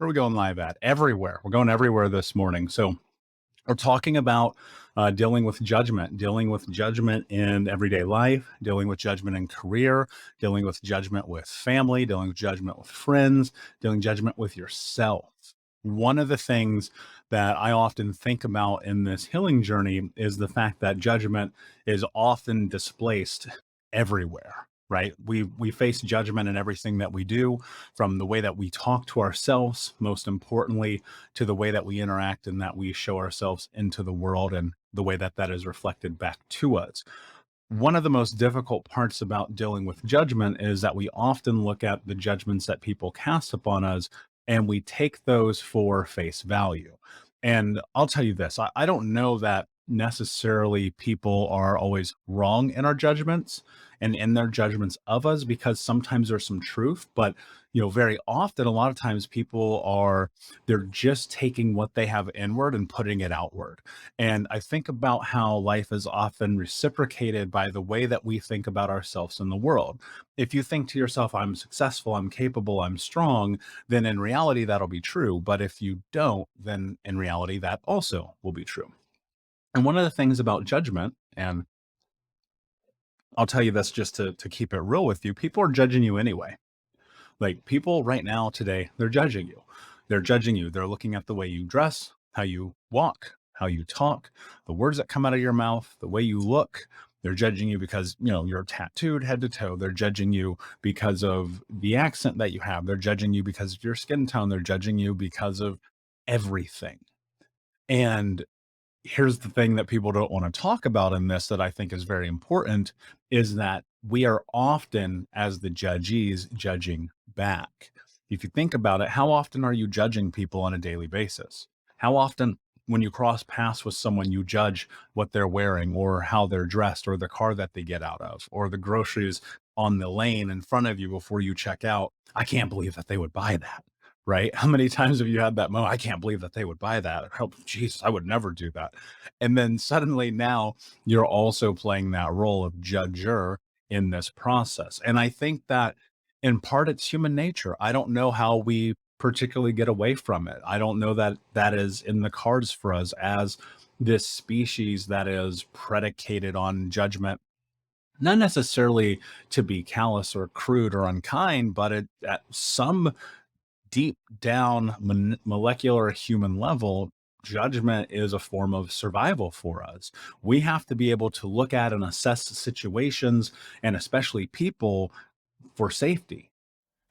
Where are we going live at? Everywhere. We're going everywhere this morning. So we're talking about dealing with judgment in everyday life, dealing with judgment in career, dealing with judgment with family, dealing with judgment with friends, dealing judgment with yourself. One of the things that I often think about in this healing journey is the fact that judgment is often displaced everywhere. Right? We face judgment in everything that we do, from the way that we talk to ourselves, most importantly, to the way that we interact and that we show ourselves into the world and the way that that is reflected back to us. One of the most difficult parts about dealing with judgment is that we often look at the judgments that people cast upon us and we take those for face value. And I'll tell you this, I don't know that necessarily people are always wrong in our judgments and in their judgments of us, because sometimes there's some truth, but very often, a lot of times people are, they're just taking what they have inward and putting it outward. And I think about how life is often reciprocated by the way that we think about ourselves in the world. If you think to yourself, I'm successful, I'm capable, I'm strong, then in reality, that'll be true. But if you don't, then in reality, that also will be true. And one of the things about judgment, and I'll tell you this just to keep it real with you, people are judging you anyway. Like, people right now today, they're judging you. They're judging you. They're looking at the way you dress, how you walk, how you talk, the words that come out of your mouth, the way you look. They're judging you because, you're tattooed head to toe. They're judging you because of the accent that you have. They're judging you because of your skin tone. They're judging you because of everything. And here's the thing that people don't want to talk about in this that I think is very important, is that we are often, as the judges, judging back. If you think about it, how often are you judging people on a daily basis? How often, when you cross paths with someone, you judge what they're wearing or how they're dressed or the car that they get out of or the groceries on the lane in front of you before you check out? I can't believe that they would buy that. Right? How many times have you had that moment? I can't believe that they would buy that. Oh, Jesus, I would never do that. And then suddenly now you're also playing that role of judger in this process. And I think that in part it's human nature. I don't know how we particularly get away from it. I don't know that that is in the cards for us as this species that is predicated on judgment, not necessarily to be callous or crude or unkind, but at some deep down molecular human level, judgment is a form of survival for us. We have to be able to look at and assess situations and especially people for safety.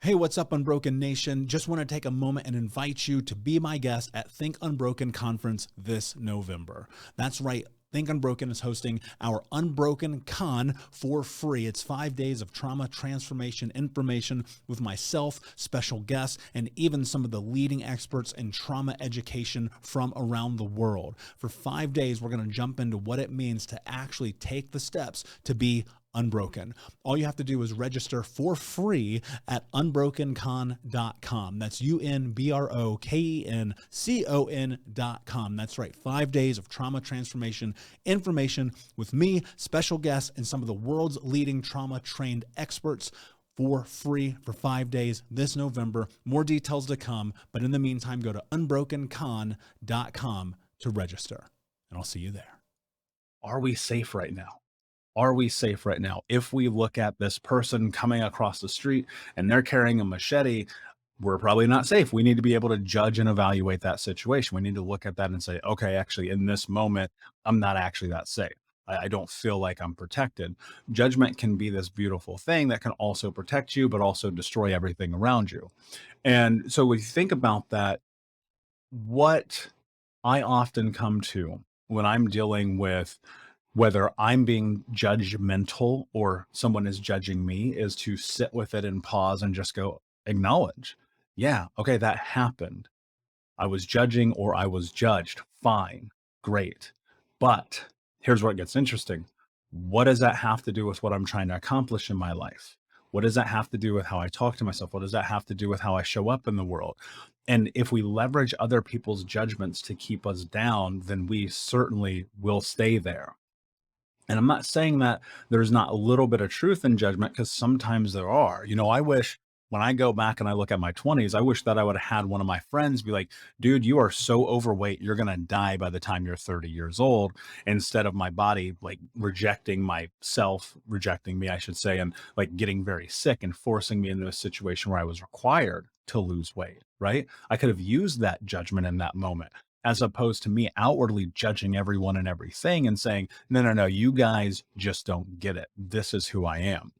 Hey, what's up, Unbroken Nation? Just want to take a moment and invite you to be my guest at Think Unbroken Conference this November. That's right. Think Unbroken is hosting our Unbroken Con for free. It's 5 days of trauma transformation information with myself, special guests, and even some of the leading experts in trauma education from around the world. For 5 days, we're going to jump into what it means to actually take the steps to be unbroken. All you have to do is register for free at unbrokencon.com. That's unbrokencon.com. That's right. 5 days of trauma transformation information with me, special guests, and some of the world's leading trauma trained experts for free for 5 days this November. More details to come. But in the meantime, go to unbrokencon.com to register, and I'll see you there. Are we safe right now? Are we safe right now? If we look at this person coming across the street and they're carrying a machete, we're probably not safe. We need to be able to judge and evaluate that situation. We need to look at that and say, okay, actually, in this moment, I'm not actually that safe. I don't feel like I'm protected. Judgment can be this beautiful thing that can also protect you, but also destroy everything around you. And so when you think about that, what I often come to when I'm dealing with whether I'm being judgmental or someone is judging me is to sit with it and pause and just go, acknowledge. Yeah, okay, that happened. I was judging or I was judged. Fine, great. But here's where it gets interesting. What does that have to do with what I'm trying to accomplish in my life? What does that have to do with how I talk to myself? What does that have to do with how I show up in the world? And if we leverage other people's judgments to keep us down, then we certainly will stay there. And I'm not saying that there's not a little bit of truth in judgment, because sometimes there are. I wish when I go back and I look at my 20s, I wish that I would have had one of my friends be like, dude, you are so overweight, you're going to die by the time you're 30 years old, instead of my body like rejecting myself, rejecting me, I should say, and like getting very sick and forcing me into a situation where I was required to lose weight, right? I could have used that judgment in that moment, as opposed to me outwardly judging everyone and everything and saying, no, no, no, you guys just don't get it. This is who I am.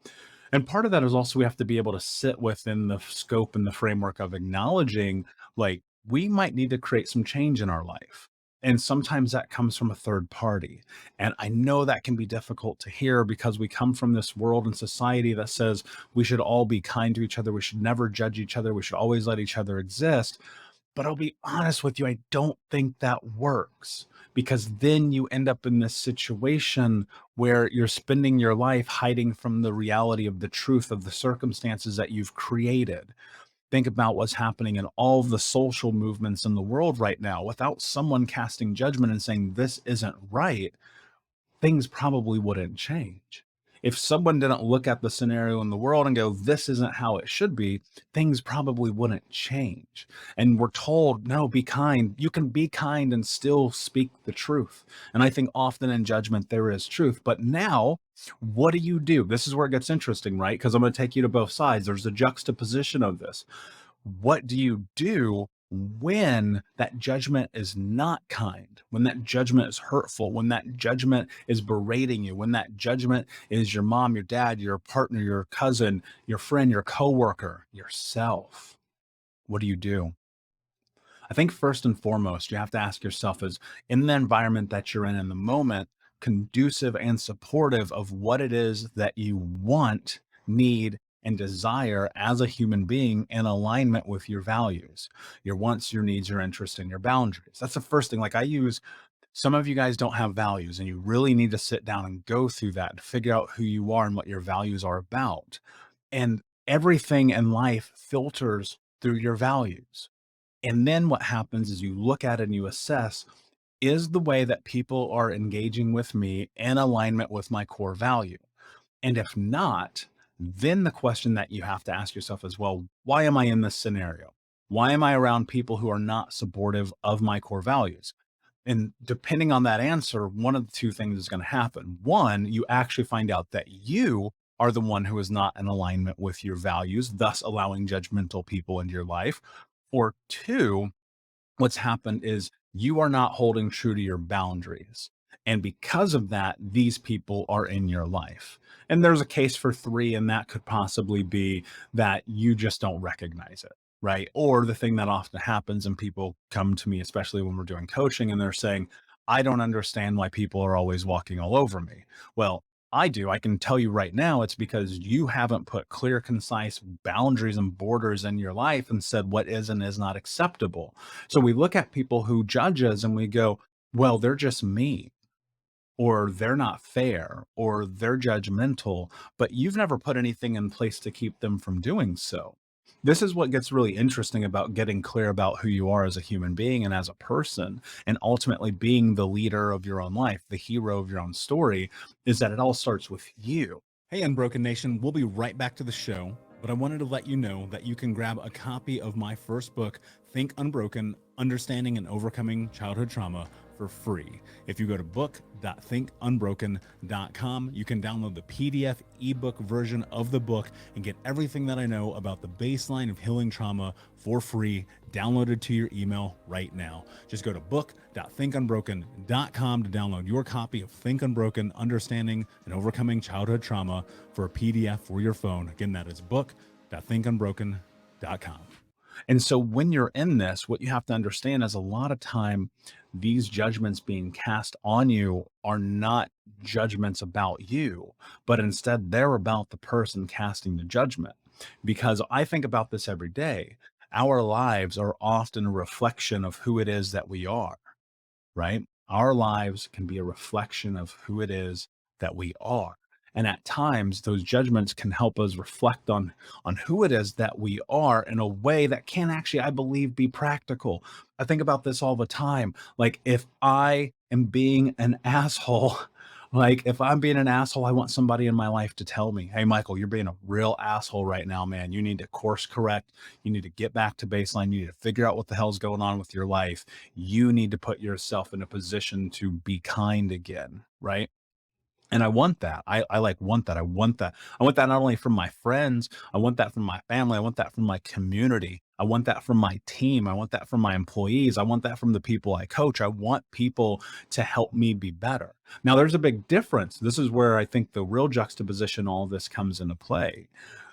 And part of that is also we have to be able to sit within the scope and the framework of acknowledging, like, we might need to create some change in our life. And sometimes that comes from a third party. And I know that can be difficult to hear because we come from this world and society that says we should all be kind to each other. We should never judge each other. We should always let each other exist. But I'll be honest with you, I don't think that works, because then you end up in this situation where you're spending your life hiding from the reality of the truth of the circumstances that you've created. Think about what's happening in all of the social movements in the world right now. Without someone casting judgment and saying this isn't right, things probably wouldn't change. If someone didn't look at the scenario in the world and go, this isn't how it should be, things probably wouldn't change. And we're told, no, be kind. You can be kind and still speak the truth. And I think often in judgment, there is truth. But now, what do? This is where it gets interesting, right? Because I'm going to take you to both sides. There's a juxtaposition of this. What do you do when that judgment is not kind, when that judgment is hurtful, when that judgment is berating you, when that judgment is your mom, your dad, your partner, your cousin, your friend, your coworker, yourself? What do you do? I think first and foremost, you have to ask yourself, is in the environment that you're in the moment, conducive and supportive of what it is that you want, need, and desire as a human being, in alignment with your values, your wants, your needs, your interests, and your boundaries? That's the first thing. Like, I use, some of you guys don't have values, and you really need to sit down and go through that to figure out who you are and what your values are about. And everything in life filters through your values. And then what happens is you look at it and you assess, is the way that people are engaging with me in alignment with my core value? And if not, then the question that you have to ask yourself is, well, why am I in this scenario? Why am I around people who are not supportive of my core values? And depending on that answer, one of the two things is going to happen. One, you actually find out that you are the one who is not in alignment with your values, thus allowing judgmental people into your life. Or two, what's happened is you are not holding true to your boundaries. And because of that, these people are in your life. And there's a case for three, and that could possibly be that you just don't recognize it, right? Or the thing that often happens, and people come to me, especially when we're doing coaching, and they're saying, I don't understand why people are always walking all over me. Well, I do. I can tell you right now, it's because you haven't put clear, concise boundaries and borders in your life and said what is and is not acceptable. So we look at people who judge us and we go, well, they're just mean, or they're not fair, or they're judgmental, but you've never put anything in place to keep them from doing so. This is what gets really interesting about getting clear about who you are as a human being and as a person, and ultimately being the leader of your own life, the hero of your own story, is that it all starts with you. Hey, Unbroken Nation, we'll be right back to the show, but I wanted to let you know that you can grab a copy of my first book, Think Unbroken, Understanding and Overcoming Childhood Trauma, for free. If you go to book.thinkunbroken.com, you can download the PDF ebook version of the book and get everything that I know about the baseline of healing trauma for free, downloaded to your email right now. Just go to book.thinkunbroken.com to download your copy of Think Unbroken, Understanding and Overcoming Childhood Trauma for a PDF for your phone. Again, that is book.thinkunbroken.com. And so when you're in this, what you have to understand is a lot of time, these judgments being cast on you are not judgments about you, but instead they're about the person casting the judgment. Because I think about this every day. Our lives are often a reflection of who it is that we are, right? Our lives can be a reflection of who it is that we are. And at times, those judgments can help us reflect on who it is that we are in a way that can actually, I believe, be practical. I think about this all the time. Like, if I am being an asshole, Like, if I'm being an asshole, I want somebody in my life to tell me, hey, Michael, you're being a real asshole right now, man. You need to course correct. You need to get back to baseline. You need to figure out what the hell's going on with your life. You need to put yourself in a position to be kind again. Right. And I want that. I like want that. I want that. I want that not only from my friends, I want that from my family. I want that from my community. I want that from my team. I want that from my employees. I want that from the people I coach. I want people to help me be better. Now, there's a big difference. This is where I think the real juxtaposition, all this comes into play.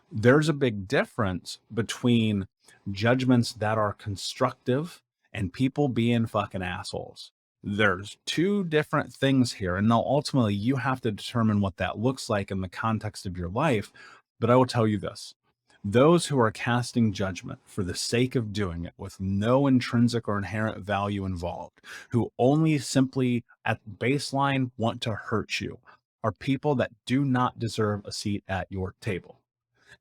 There's a big difference between judgments that are constructive and people being fucking assholes. There's two different things here. And now ultimately you have to determine what that looks like in the context of your life. But I will tell you this. Those who are casting judgment for the sake of doing it with no intrinsic or inherent value involved, who only simply at baseline want to hurt you, are people that do not deserve a seat at your table.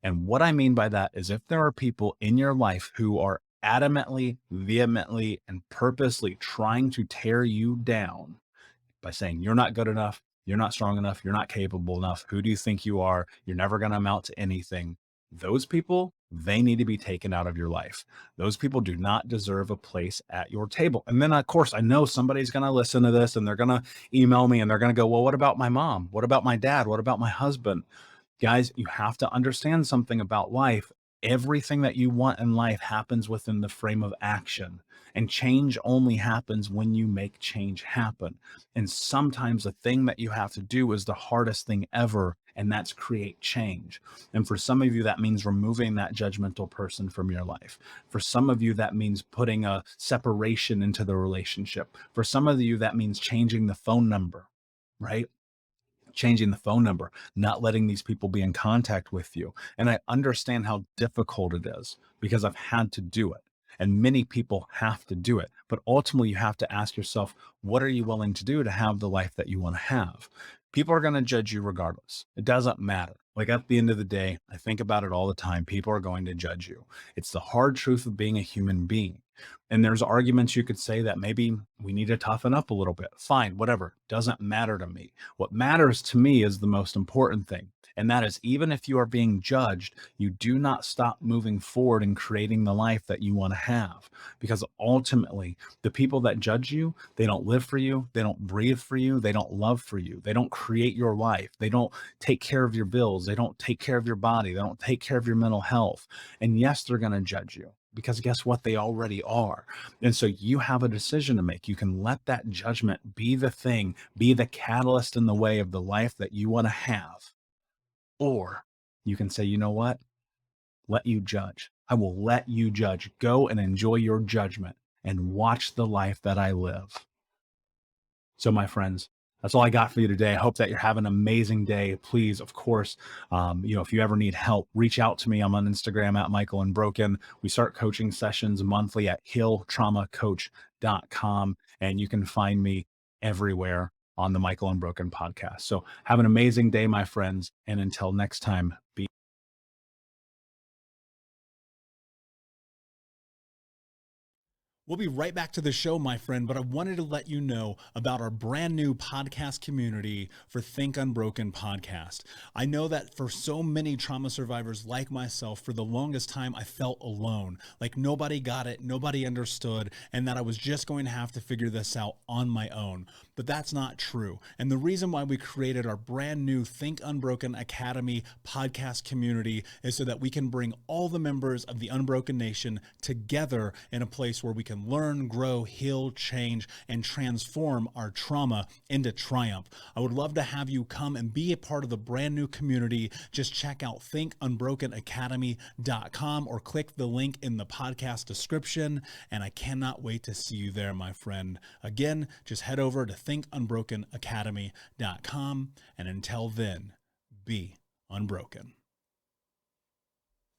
And what I mean by that is if there are people in your life who are adamantly, vehemently, and purposely trying to tear you down by saying, you're not good enough, you're not strong enough, you're not capable enough, who do you think you are? You're never going to amount to anything. Those people, they need to be taken out of your life. Those people do not deserve a place at your table. And then, of course, I know somebody's going to listen to this and they're going to email me and they're going to go, well, what about my mom? What about my dad? What about my husband? Guys, you have to understand something about life. Everything that you want in life happens within the frame of action. And change only happens when you make change happen. And sometimes the thing that you have to do is the hardest thing ever, and that's create change. And for some of you, that means removing that judgmental person from your life. For some of you, that means putting a separation into the relationship. For some of you, that means changing the phone number, right? Changing the phone number, not letting these people be in contact with you. And I understand how difficult it is because I've had to do it. And many people have to do it. But ultimately, you have to ask yourself, what are you willing to do to have the life that you want to have? People are going to judge you regardless. It doesn't matter. Like at the end of the day, I think about it all the time. People are going to judge you. It's the hard truth of being a human being. And there's arguments you could say that maybe we need to toughen up a little bit. Fine, whatever. Doesn't matter to me. What matters to me is the most important thing. And that is, even if you are being judged, you do not stop moving forward and creating the life that you want to have. Because ultimately, the people that judge you, they don't live for you. They don't breathe for you. They don't love for you. They don't create your life. They don't take care of your bills. They don't take care of your body. They don't take care of your mental health. And yes, they're going to judge you. Because guess what? They already are. And so you have a decision to make. You can let that judgment be the thing, be the catalyst in the way of the life that you want to have. Or you can say, you know what? Let you judge. I will let you judge. Go and enjoy your judgment and watch the life that I live. So, my friends, that's all I got for you today. I hope that you're having an amazing day. Please, of course, if you ever need help, reach out to me. I'm on Instagram at Michael Unbroken. We start coaching sessions monthly at healtraumacoach.com, and you can find me everywhere on the Michael Unbroken podcast. So have an amazing day, my friends. And until next time, be We'll be right back to the show, my friend, but I wanted to let you know about our brand new podcast community for Think Unbroken podcast. I know that for so many trauma survivors like myself, for the longest time, I felt alone, like nobody got it, nobody understood, and that I was just going to have to figure this out on my own. But that's not true. And the reason why we created our brand new Think Unbroken Academy podcast community is so that we can bring all the members of the Unbroken Nation together in a place where we can learn, grow, heal, change, and transform our trauma into triumph. I would love to have you come and be a part of the brand new community. Just check out thinkunbrokenacademy.com or click the link in the podcast description. And I cannot wait to see you there, my friend. Again, just head over to thinkunbrokenacademy.com. And until then, be unbroken.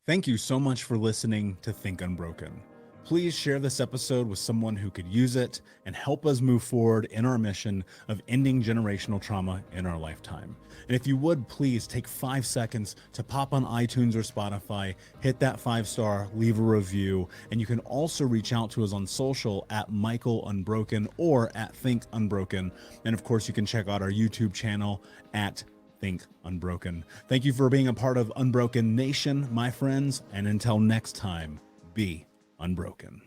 Thank you so much for listening to Think Unbroken. Please share this episode with someone who could use it and help us move forward in our mission of ending generational trauma in our lifetime. And if you would, please take 5 seconds to pop on iTunes or Spotify, hit that 5-star, leave a review, and you can also reach out to us on social at Michael Unbroken or at Think Unbroken. And of course, you can check out our YouTube channel at Think Unbroken. Thank you for being a part of Unbroken Nation, my friends, and until next time, be unbroken.